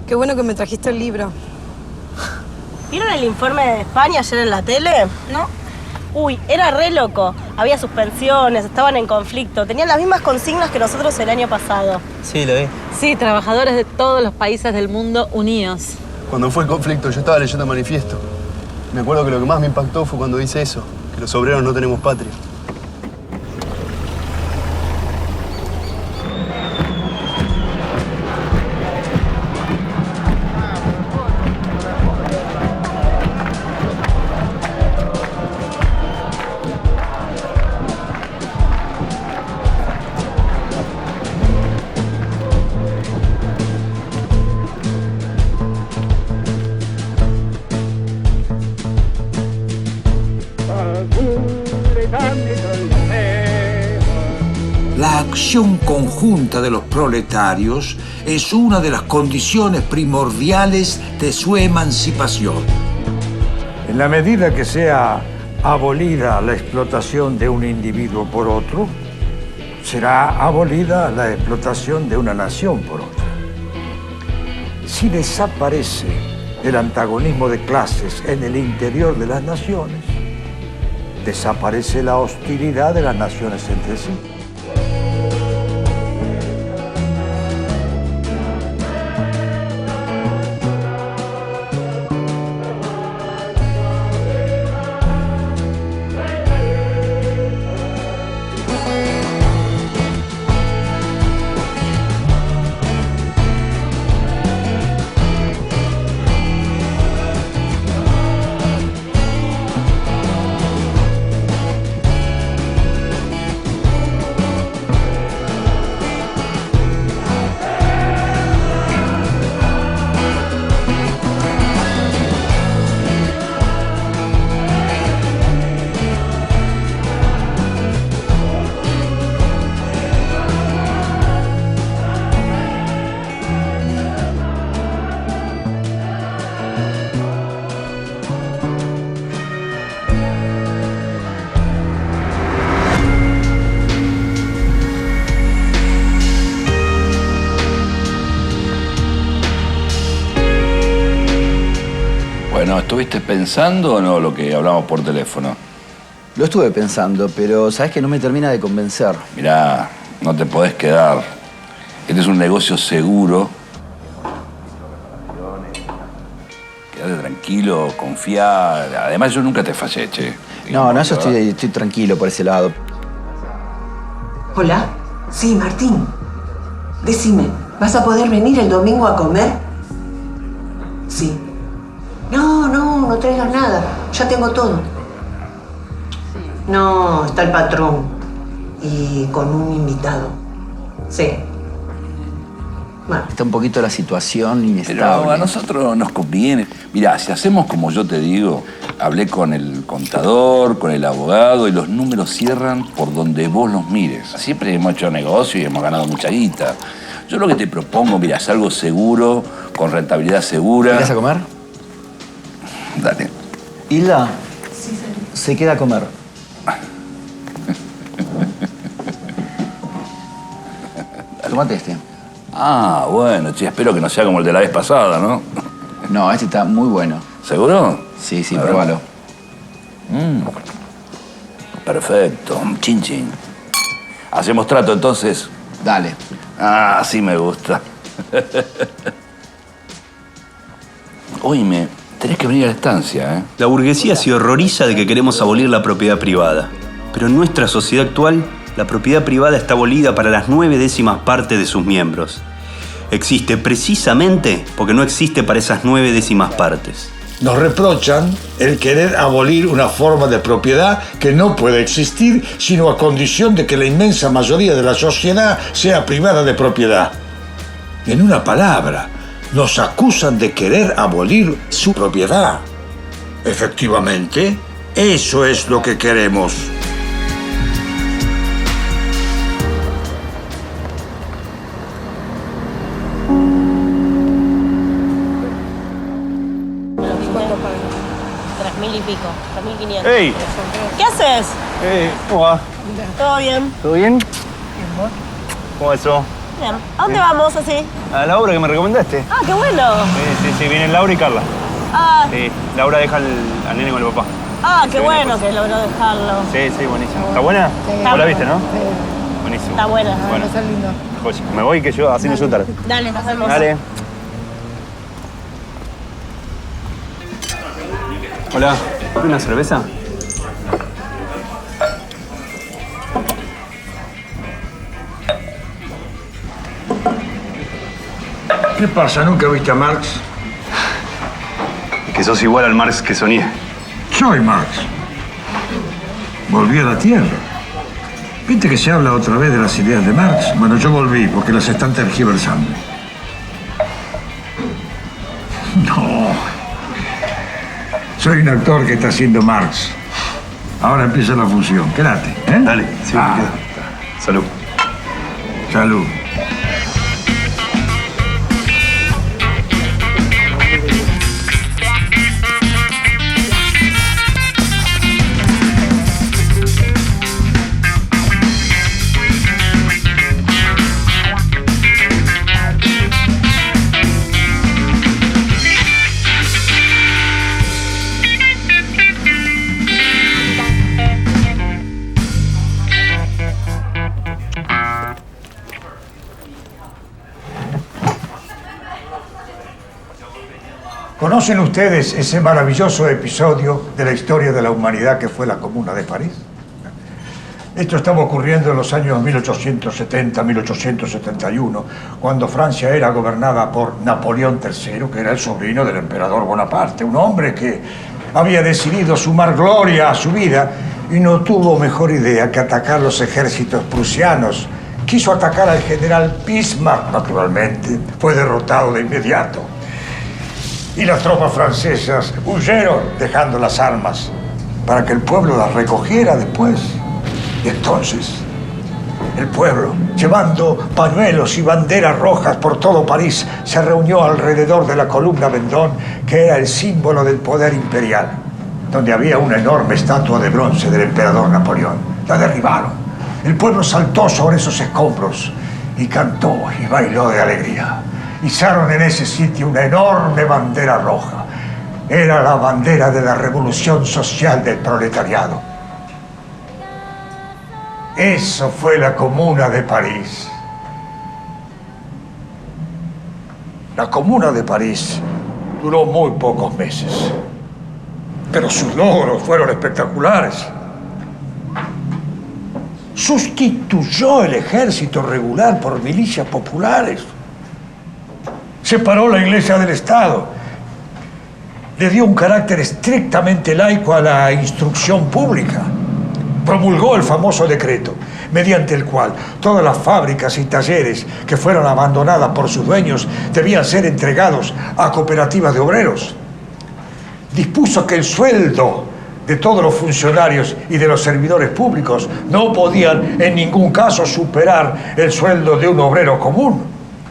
Qué bueno que me trajiste el libro. ¿Vieron el informe de España ayer en la tele? ¿No? Uy, era re loco. Había suspensiones, estaban en conflicto. Tenían las mismas consignas que nosotros el año pasado. Sí, lo vi. Sí, trabajadores de todos los países del mundo unidos. Cuando fue el conflicto, yo estaba leyendo el manifiesto. Me acuerdo que lo que más me impactó fue cuando dice eso, que los obreros no tenemos patria. La acción conjunta de los proletarios es una de las condiciones primordiales de su emancipación. En la medida que sea abolida la explotación de un individuo por otro, será abolida la explotación de una nación por otra. Si desaparece el antagonismo de clases en el interior de las naciones, desaparece la hostilidad de las naciones entre sí. Bueno, ¿estuviste pensando o no lo que hablamos por teléfono? Lo estuve pensando, pero sabes que no me termina de convencer. Mirá, no te podés quedar. Este es un negocio seguro. Quédate tranquilo, confía. Además, yo nunca te fallé, che. No, eso estoy tranquilo por ese lado. Hola. Sí, Martín. Decime, ¿vas a poder venir el domingo a comer? Sí. No traigas nada. Ya tengo todo. No, está el patrón. Y con un invitado. Sí. Bueno. Está un poquito la situación inestable. Pero a nosotros nos conviene. Mirá, si hacemos como yo te digo, hablé con el contador, con el abogado, y los números cierran por donde vos los mires. Siempre hemos hecho negocio y hemos ganado mucha guita. Yo lo que te propongo, mira, es algo seguro, con rentabilidad segura. ¿Vas a comer? Dale. Hilda, Sí, se queda a comer. Tomate este. Ah, bueno, che, espero que no sea como el de la vez pasada, ¿no? No, este está muy bueno. ¿Seguro? Sí, pruébalo. Perfecto, chin chin. ¿Hacemos trato entonces? Dale. Ah, sí me gusta. Oíme, tenés que venir a la estancia, ¿eh? La burguesía se horroriza de que queremos abolir la propiedad privada. Pero en nuestra sociedad actual, la propiedad privada está abolida para las 9/10 partes de sus miembros. Existe precisamente porque no existe para esas 9/10 partes. Nos reprochan el querer abolir una forma de propiedad que no puede existir sino a condición de que la inmensa mayoría de la sociedad sea privada de propiedad. En una palabra, nos acusan de querer abolir su propiedad. Efectivamente, eso es lo que queremos. ¡Ey! ¿Qué haces? ¿Cómo va? ¿Todo bien? ¿Todo bien? ¿Cómo eso? Bien. ¿A dónde vamos así? A la obra que me recomendaste. Ah, qué bueno. Sí, vienen Laura y Carla. Ah, Sí, Laura deja al nene con el papá. qué bueno que logró dejarlo. Sí, buenísimo. ¿Está buena? Sí. ¿Vos la viste, no? Sí. Buenísimo. Está buena. Bueno, Va a ser lindo. joya. Me voy que yo haciendo su tarde. Dale, nos vemos. Dale. Hola, ¿una cerveza? ¿Qué pasa? ¿Nunca viste a Marx? Que sos igual al Marx que soñé. Soy Marx. Volví a la tierra. ¿Viste que se habla otra vez de las ideas de Marx? Bueno, yo volví porque las están tergiversando. No. Soy un actor que está haciendo Marx. Ahora empieza la función. Quédate, ¿eh? Dale, sí, me quedo. Salud. Salud. ¿Conocen ustedes ese maravilloso episodio de la historia de la humanidad que fue la Comuna de París? Esto estaba ocurriendo en los años 1870-1871, cuando Francia era gobernada por Napoleón III, que era el sobrino del emperador Bonaparte, un hombre que había decidido sumar gloria a su vida y no tuvo mejor idea que atacar los ejércitos prusianos. Quiso atacar al general Bismarck, naturalmente, fue derrotado de inmediato. Y las tropas francesas huyeron dejando las armas para que el pueblo las recogiera después. Y entonces, el pueblo, llevando pañuelos y banderas rojas por todo París, se reunió alrededor de la columna Vendôme, que era el símbolo del poder imperial, donde había una enorme estatua de bronce del emperador Napoleón. La derribaron. El pueblo saltó sobre esos escombros y cantó y bailó de alegría. Izaron en ese sitio una enorme bandera roja. Era la bandera de la revolución social del proletariado. Eso fue la Comuna de París. La Comuna de París duró muy pocos meses, pero sus logros fueron espectaculares. Sustituyó el ejército regular por milicias populares. Separó la Iglesia del Estado. Le dio un carácter estrictamente laico a la instrucción pública. Promulgó el famoso decreto, mediante el cual todas las fábricas y talleres que fueron abandonadas por sus dueños debían ser entregados a cooperativas de obreros. Dispuso que el sueldo de todos los funcionarios y de los servidores públicos no podían en ningún caso superar el sueldo de un obrero común.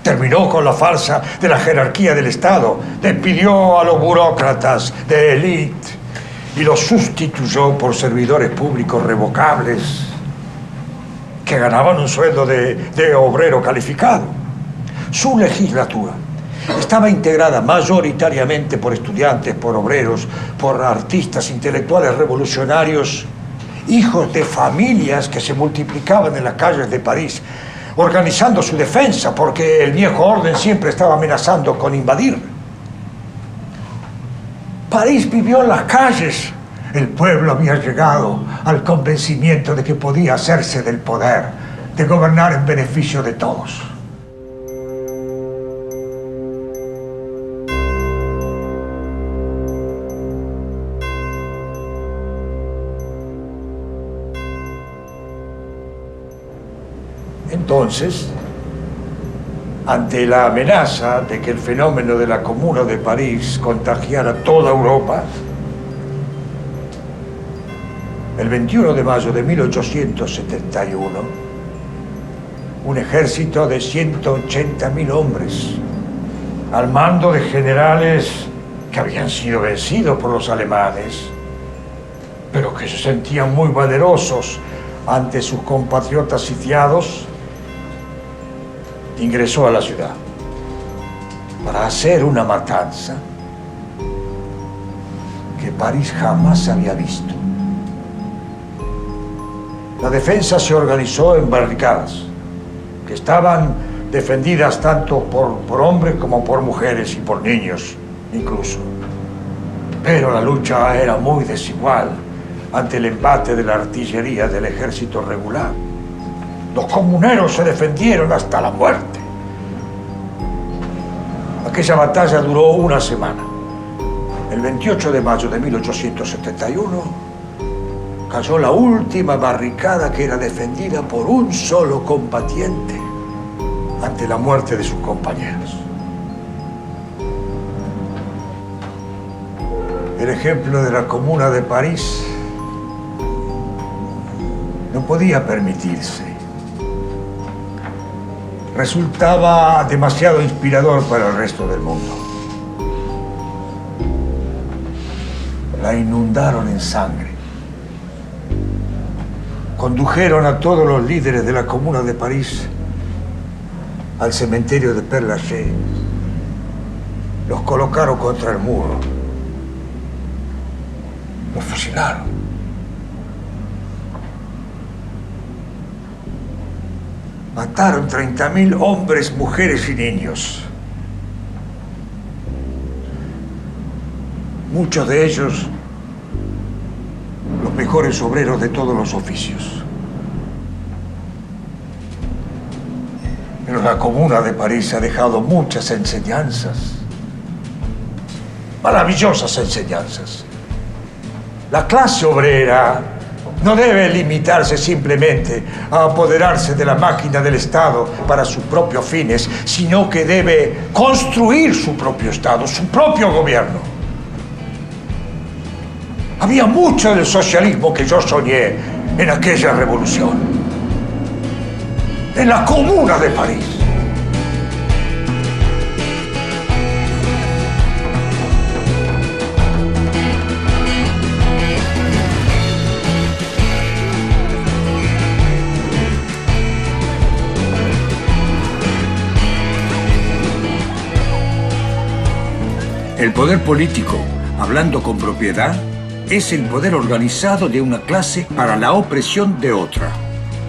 Terminó con la farsa de la jerarquía del Estado, despidió a los burócratas de élite y los sustituyó por servidores públicos revocables que ganaban un sueldo de obrero calificado. Su legislatura estaba integrada mayoritariamente por estudiantes, por obreros, por artistas intelectuales revolucionarios, hijos de familias que se multiplicaban en las calles de París, organizando su defensa, porque el viejo orden siempre estaba amenazando con invadir. París vivió en las calles. El pueblo había llegado al convencimiento de que podía hacerse del poder, de gobernar en beneficio de todos. Entonces, ante la amenaza de que el fenómeno de la Comuna de París contagiara toda Europa, el 21 de mayo de 1871, un ejército de 180.000 hombres, al mando de generales que habían sido vencidos por los alemanes, pero que se sentían muy valerosos ante sus compatriotas sitiados, ingresó a la ciudad para hacer una matanza que París jamás había visto. La defensa se organizó en barricadas, que estaban defendidas tanto por hombres como por mujeres y por niños, incluso. Pero la lucha era muy desigual ante el embate de la artillería del ejército regular. Los comuneros se defendieron hasta la muerte. Aquella batalla duró una semana. El 28 de mayo de 1871 cayó la última barricada que era defendida por un solo combatiente ante la muerte de sus compañeros. El ejemplo de la Comuna de París no podía permitirse. Resultaba demasiado inspirador para el resto del mundo. La inundaron en sangre. Condujeron a todos los líderes de la Comuna de París al cementerio de Père Lachaise. Los colocaron contra el muro. Los fusilaron. Mataron 30.000 hombres, mujeres y niños. Muchos de ellos, los mejores obreros de todos los oficios. Pero la Comuna de París ha dejado muchas enseñanzas, maravillosas enseñanzas. La clase obrera no debe limitarse simplemente a apoderarse de la máquina del Estado para sus propios fines, sino que debe construir su propio Estado, su propio gobierno. Había mucho del socialismo que yo soñé en aquella revolución, en la Comuna de París. El poder político, hablando con propiedad, es el poder organizado de una clase para la opresión de otra.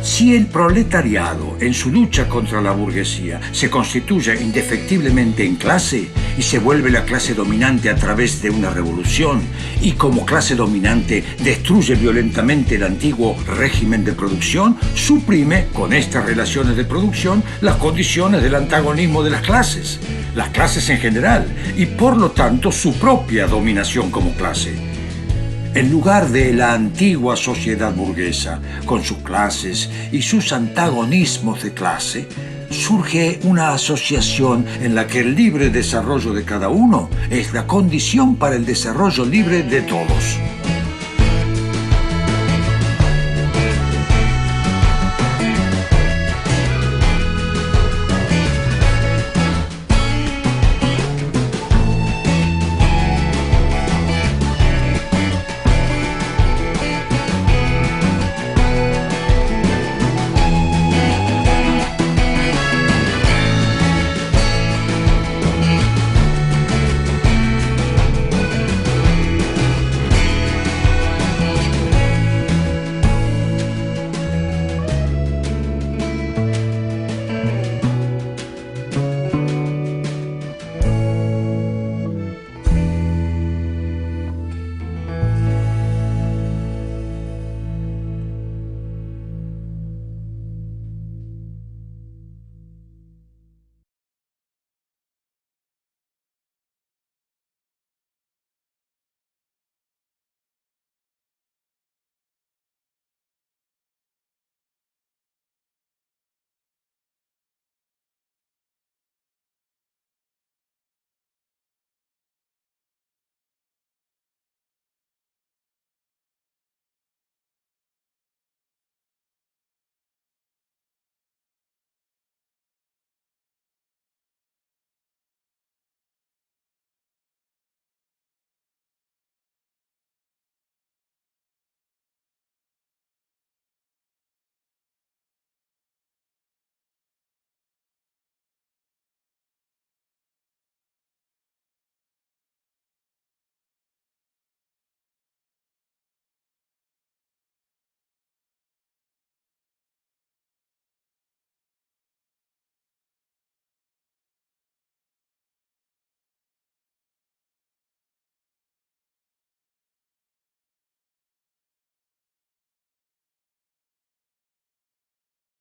Si el proletariado, en su lucha contra la burguesía, se constituye indefectiblemente en clase y se vuelve la clase dominante a través de una revolución, y como clase dominante destruye violentamente el antiguo régimen de producción, suprime, con estas relaciones de producción, las condiciones del antagonismo de las clases en general, y por lo tanto su propia dominación como clase. En lugar de la antigua sociedad burguesa, con sus clases y sus antagonismos de clase, surge una asociación en la que el libre desarrollo de cada uno es la condición para el desarrollo libre de todos.